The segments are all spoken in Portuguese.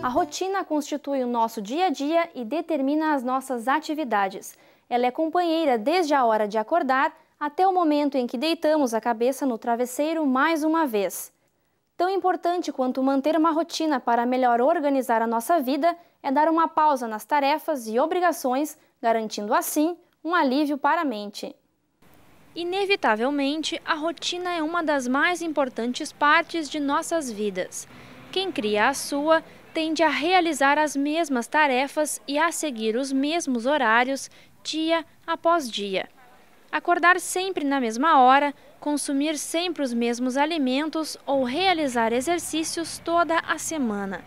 A rotina constitui o nosso dia a dia e determina as nossas atividades. Ela é companheira desde a hora de acordar até o momento em que deitamos a cabeça no travesseiro mais uma vez. Tão importante quanto manter uma rotina para melhor organizar a nossa vida é dar uma pausa nas tarefas e obrigações, garantindo assim um alívio para a mente. Inevitavelmente, a rotina é uma das mais importantes partes de nossas vidas. Quem cria a sua tende a realizar as mesmas tarefas e a seguir os mesmos horários, dia após dia. Acordar sempre na mesma hora, consumir sempre os mesmos alimentos ou realizar exercícios toda a semana.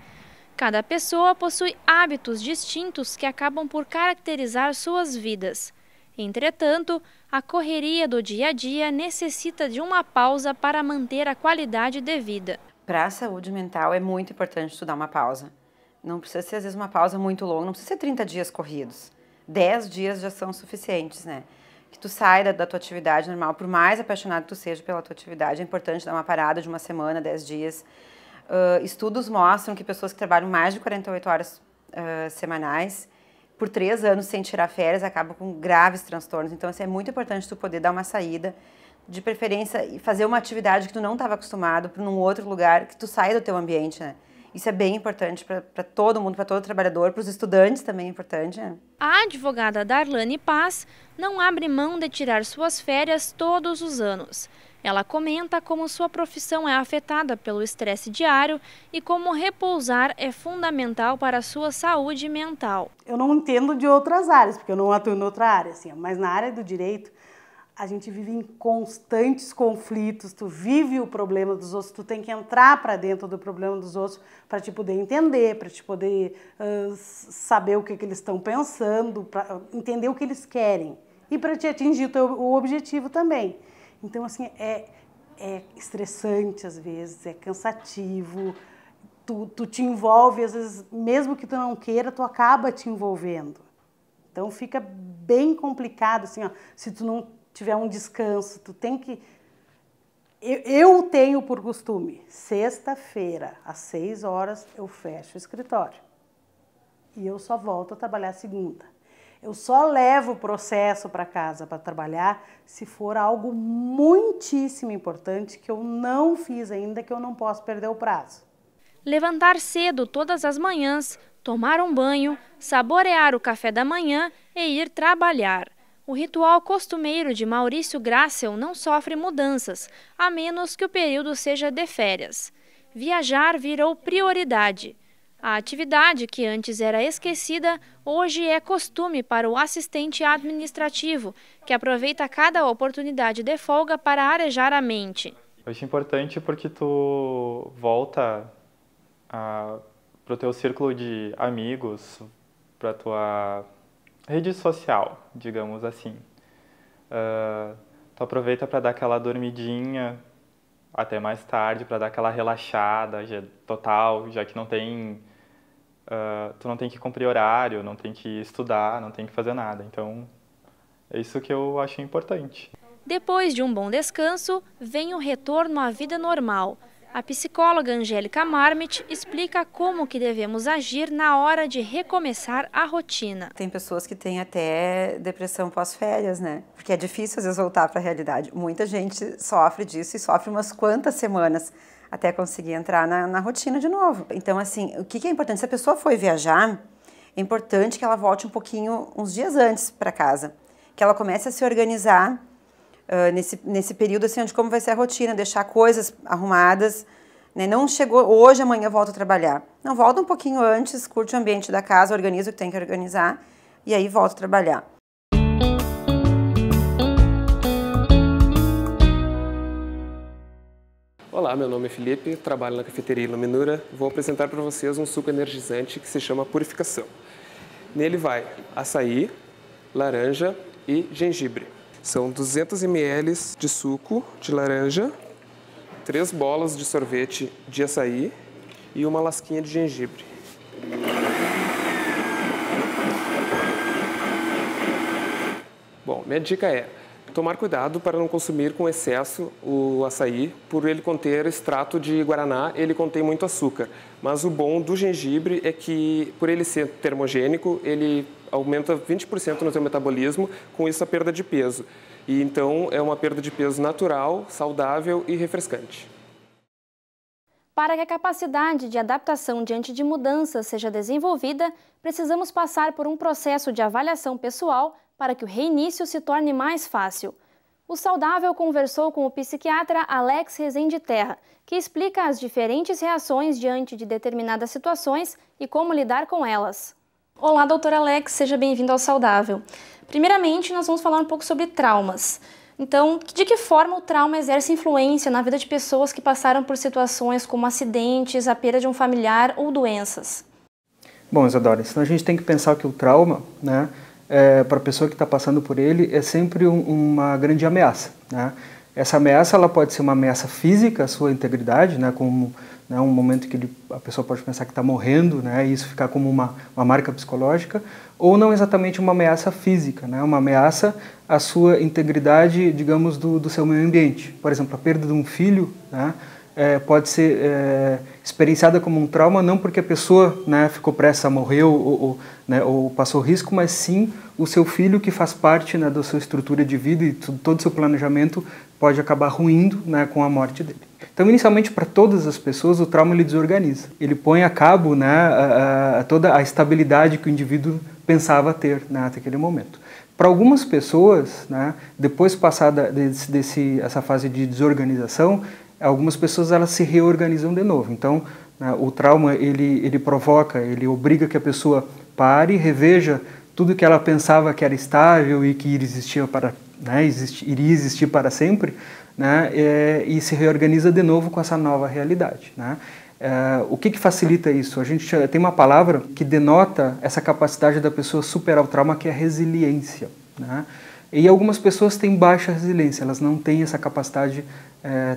Cada pessoa possui hábitos distintos que acabam por caracterizar suas vidas. Entretanto, a correria do dia a dia necessita de uma pausa para manter a qualidade de vida. Para a saúde mental é muito importante tu dar uma pausa. Não precisa ser, às vezes, uma pausa muito longa, não precisa ser 30 dias corridos. 10 dias já são suficientes, né? Que tu saia da tua atividade normal, por mais apaixonado que tu seja pela tua atividade, é importante dar uma parada de uma semana, 10 dias. Estudos mostram que pessoas que trabalham mais de 48 horas semanais, por 3 anos sem tirar férias, acabam com graves transtornos. Então, assim, é muito importante tu poder dar uma saída, de preferência, e fazer uma atividade que tu não estava acostumado, para um outro lugar, que tu saia do teu ambiente, né? Isso é bem importante para todo mundo, para todo trabalhador, para os estudantes também é importante, né? A advogada Darlane Paz não abre mão de tirar suas férias todos os anos. Ela comenta como sua profissão é afetada pelo estresse diário e como repousar é fundamental para a sua saúde mental. Eu não entendo de outras áreas, porque eu não atuo em outra área, assim, mas na área do direito, a gente vive em constantes conflitos, tu vive o problema dos outros, tu tem que entrar para dentro do problema dos outros para te poder entender, para te poder saber o que eles estão pensando, para entender o que eles querem e para te atingir o objetivo também. Então, assim, é estressante às vezes, é cansativo, tu te envolve, às vezes, mesmo que tu não queira, tu acaba te envolvendo. Então, fica bem complicado, assim, ó, se tu não tiver um descanso, tu tem que... Eu tenho por costume, sexta-feira, às 6 horas, eu fecho o escritório. E eu só volto a trabalhar segunda. Eu só levo o processo para casa para trabalhar se for algo muitíssimo importante que eu não fiz ainda, que eu não posso perder o prazo. Levantar cedo todas as manhãs, tomar um banho, saborear o café da manhã e ir trabalhar. O ritual costumeiro de Maurício Grassel não sofre mudanças, a menos que o período seja de férias. Viajar virou prioridade. A atividade, que antes era esquecida, hoje é costume para o assistente administrativo, que aproveita cada oportunidade de folga para arejar a mente. Eu acho importante porque tu volta para o teu círculo de amigos, para a tua rede social, digamos assim. Tu aproveita para dar aquela dormidinha até mais tarde, para dar aquela relaxada total, já que não tem, tu não tem que cumprir horário, não tem que estudar, não tem que fazer nada. Então, é isso que eu acho importante. Depois de um bom descanso, vem o retorno à vida normal. A psicóloga Angélica Marmit explica como que devemos agir na hora de recomeçar a rotina. Tem pessoas que têm até depressão pós-férias, né? Porque é difícil às vezes voltar para a realidade. Muita gente sofre disso e sofre umas quantas semanas até conseguir entrar na rotina de novo. Então, assim, o que é importante? Se a pessoa foi viajar, é importante que ela volte um pouquinho, uns dias antes para casa. Que ela comece a se organizar nesse período, assim, onde como vai ser a rotina, deixar coisas arrumadas, né? Não chegou hoje, amanhã eu volto a trabalhar. Não, volta um pouquinho antes, curte o ambiente da casa, organiza o que tem que organizar e aí volta a trabalhar. Olá, meu nome é Felipe, trabalho na cafeteria Iluminura. Vou apresentar para vocês um suco energizante que se chama Purificação. Nele vai açaí, laranja e gengibre. São 200 ml de suco de laranja, 3 bolas de sorvete de açaí e uma lasquinha de gengibre. Bom, minha dica é tomar cuidado para não consumir com excesso o açaí, por ele conter extrato de guaraná, ele contém muito açúcar. Mas o bom do gengibre é que, por ele ser termogênico, ele aumenta 20% no seu metabolismo, com isso a perda de peso. E então é uma perda de peso natural, saudável e refrescante. Para que a capacidade de adaptação diante de mudanças seja desenvolvida, precisamos passar por um processo de avaliação pessoal para que o reinício se torne mais fácil. O Saudável conversou com o psiquiatra Alex Rezende Terra, que explica as diferentes reações diante de determinadas situações e como lidar com elas. Olá, doutor Alex, seja bem-vindo ao Saudável. Primeiramente, nós vamos falar um pouco sobre traumas. Então, de que forma o trauma exerce influência na vida de pessoas que passaram por situações como acidentes, a perda de um familiar ou doenças? Bom, Isadora, então a gente tem que pensar que o trauma, né, para a pessoa que está passando por ele, é sempre uma grande ameaça, né? Essa ameaça ela pode ser uma ameaça física à sua integridade, né, como né, um momento que a pessoa pode pensar que está morrendo, né, e isso ficar como uma marca psicológica, ou não exatamente uma ameaça física, né, uma ameaça à sua integridade, digamos, do seu meio ambiente. Por exemplo, a perda de um filho, né, pode ser experienciada como um trauma, não porque a pessoa, né, ficou prestes a morrer ou passou risco, mas sim o seu filho, que faz parte, né, da sua estrutura de vida e todo o seu planejamento pode acabar ruindo, né, com a morte dele. Então, inicialmente, para todas as pessoas, o trauma ele desorganiza. Ele põe a cabo, né, toda a estabilidade que o indivíduo pensava ter, né, até aquele momento. Para algumas pessoas, né, depois passada essa fase de desorganização, algumas pessoas elas se reorganizam de novo. Então, né, o trauma ele provoca, ele obriga que a pessoa pare, reveja tudo que ela pensava que era estável e que iria existir para sempre, né, e se reorganiza de novo com essa nova realidade, né. O que facilita isso? A gente tem uma palavra que denota essa capacidade da pessoa superar o trauma, que é a resiliência, né? E algumas pessoas têm baixa resiliência, elas não têm essa capacidade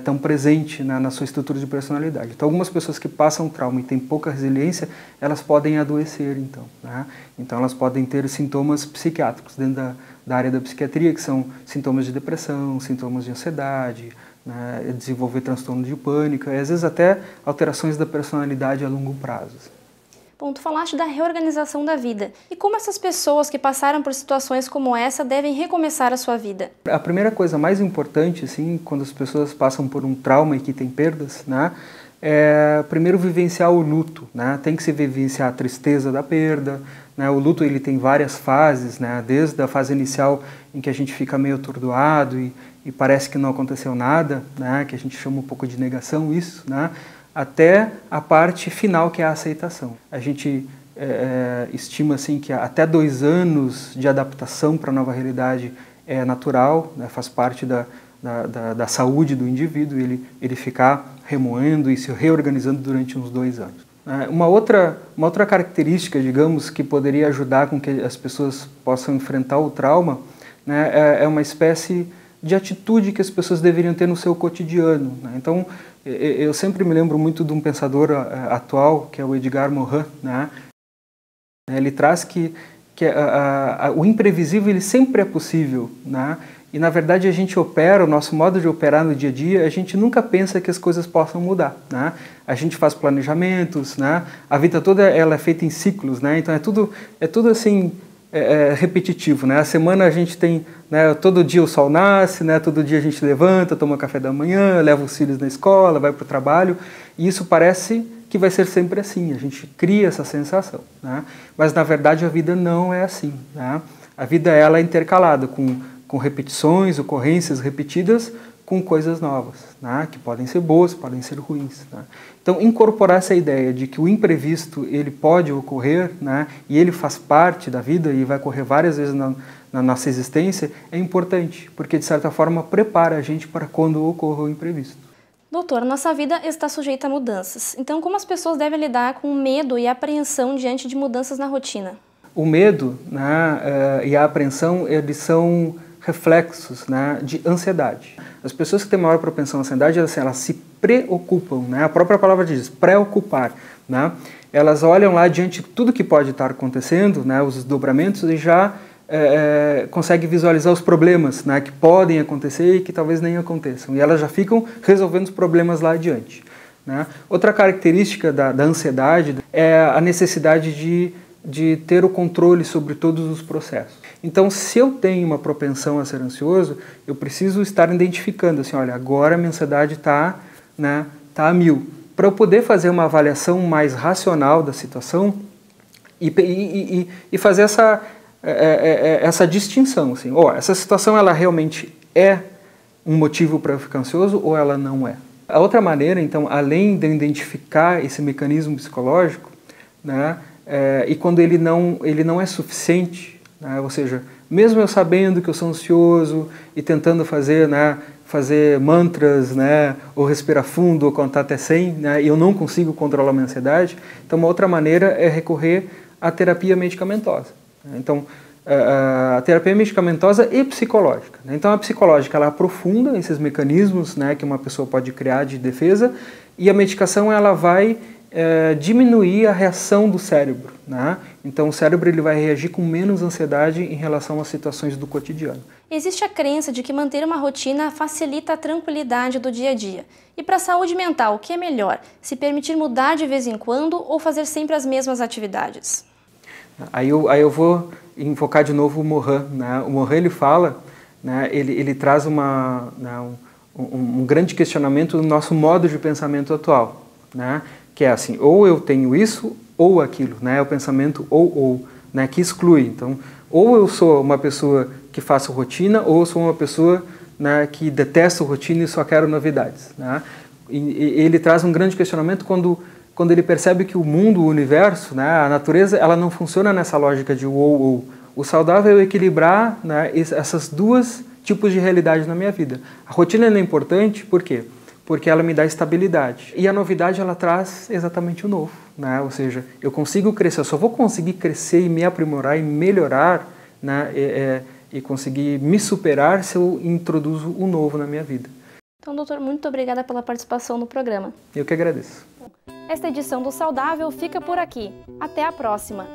tão presente na sua estrutura de personalidade. Então, algumas pessoas que passam trauma e têm pouca resiliência, elas podem adoecer, então, né? Então, elas podem ter sintomas psiquiátricos dentro da área da psiquiatria, que são sintomas de depressão, sintomas de ansiedade, né, desenvolver transtorno de pânico, e às vezes até alterações da personalidade a longo prazo. Bom, tu falaste da reorganização da vida. E como essas pessoas que passaram por situações como essa devem recomeçar a sua vida? A primeira coisa mais importante, assim, quando as pessoas passam por um trauma e que tem perdas, né, é primeiro vivenciar o luto, né? Tem que se vivenciar a tristeza da perda, né? O luto ele tem várias fases, né? Desde a fase inicial em que a gente fica meio atordoado e parece que não aconteceu nada, né? Que a gente chama um pouco de negação isso, né? Até a parte final, que é a aceitação. A gente estima assim, que até 2 anos de adaptação para a nova realidade é natural, né, faz parte da saúde do indivíduo, ele ficar remoendo e se reorganizando durante uns 2 anos. Uma outra característica, digamos, que poderia ajudar com que as pessoas possam enfrentar o trauma, né, é uma espécie de atitude que as pessoas deveriam ter no seu cotidiano, né? Então, eu sempre me lembro muito de um pensador atual, que é o Edgar Morin, né? Ele traz que o imprevisível ele sempre é possível, né? E, na verdade, a gente opera, o nosso modo de operar no dia a dia, a gente nunca pensa que as coisas possam mudar, né? A gente faz planejamentos, né? A vida toda ela é feita em ciclos, né? Então, é tudo assim, repetitivo, né? A semana a gente tem, né, todo dia o sol nasce, né? Todo dia a gente levanta, toma café da manhã, leva os filhos na escola, vai para o trabalho, e isso parece que vai ser sempre assim, a gente cria essa sensação, né? Mas, na verdade, a vida não é assim, né? A vida ela é intercalada com repetições, ocorrências repetidas com coisas novas, né? Que podem ser boas, podem ser ruins, né? Então, incorporar essa ideia de que o imprevisto ele pode ocorrer, né? E ele faz parte da vida e vai ocorrer várias vezes na nossa existência é importante, porque, de certa forma, prepara a gente para quando ocorra o imprevisto. Doutor, nossa vida está sujeita a mudanças. Então, como as pessoas devem lidar com o medo e a apreensão diante de mudanças na rotina? O medo, né, e a apreensão, eles são reflexos, né, de ansiedade. As pessoas que têm maior propensão à ansiedade, elas se preocupam, né? A própria palavra diz, preocupar, né? Elas olham lá diante de tudo que pode estar acontecendo, né, os desdobramentos, e já consegue visualizar os problemas, né, que podem acontecer e que talvez nem aconteçam. E elas já ficam resolvendo os problemas lá adiante, né? Outra característica da ansiedade é a necessidade de ter o controle sobre todos os processos. Então, se eu tenho uma propensão a ser ansioso, eu preciso estar identificando assim, olha, agora a minha ansiedade está, né, tá a 1000. Para eu poder fazer uma avaliação mais racional da situação e fazer essa distinção, assim, essa situação ela realmente é um motivo para eu ficar ansioso ou ela não é. A outra maneira, então, além de identificar esse mecanismo psicológico, né, e quando ele não é suficiente, né, ou seja, mesmo eu sabendo que eu sou ansioso e tentando fazer mantras, né, ou respirar fundo, ou contar até 100, né, e eu não consigo controlar a minha ansiedade, então uma outra maneira é recorrer à terapia medicamentosa. Então, a terapia medicamentosa e psicológica. Então, a psicológica ela aprofunda esses mecanismos, né, que uma pessoa pode criar de defesa, e a medicação ela vai diminuir a reação do cérebro, né? Então, o cérebro ele vai reagir com menos ansiedade em relação às situações do cotidiano. Existe a crença de que manter uma rotina facilita a tranquilidade do dia a dia. E para a saúde mental, o que é melhor? Se permitir mudar de vez em quando ou fazer sempre as mesmas atividades? Aí eu vou invocar de novo o Morin, né? O Morin ele fala, né, ele traz um grande questionamento do nosso modo de pensamento atual, né? Que é assim, ou eu tenho isso ou aquilo, né? É o pensamento ou, né? Que exclui. Então, ou eu sou uma pessoa que faço rotina, ou eu sou uma pessoa, né, que detesto rotina e só quero novidades, né? E ele traz um grande questionamento quando ele percebe que o mundo, o universo, né, a natureza, ela não funciona nessa lógica de ou. O saudável é equilibrar, né, essas duas tipos de realidade na minha vida. A rotina é importante, por quê? Porque ela me dá estabilidade. E a novidade, ela traz exatamente o novo, né? Ou seja, eu consigo crescer, eu só vou conseguir crescer e me aprimorar e melhorar, né, e conseguir me superar se eu introduzo o novo na minha vida. Então, doutor, muito obrigada pela participação no programa. Eu que agradeço. Esta edição do Saudável fica por aqui. Até a próxima!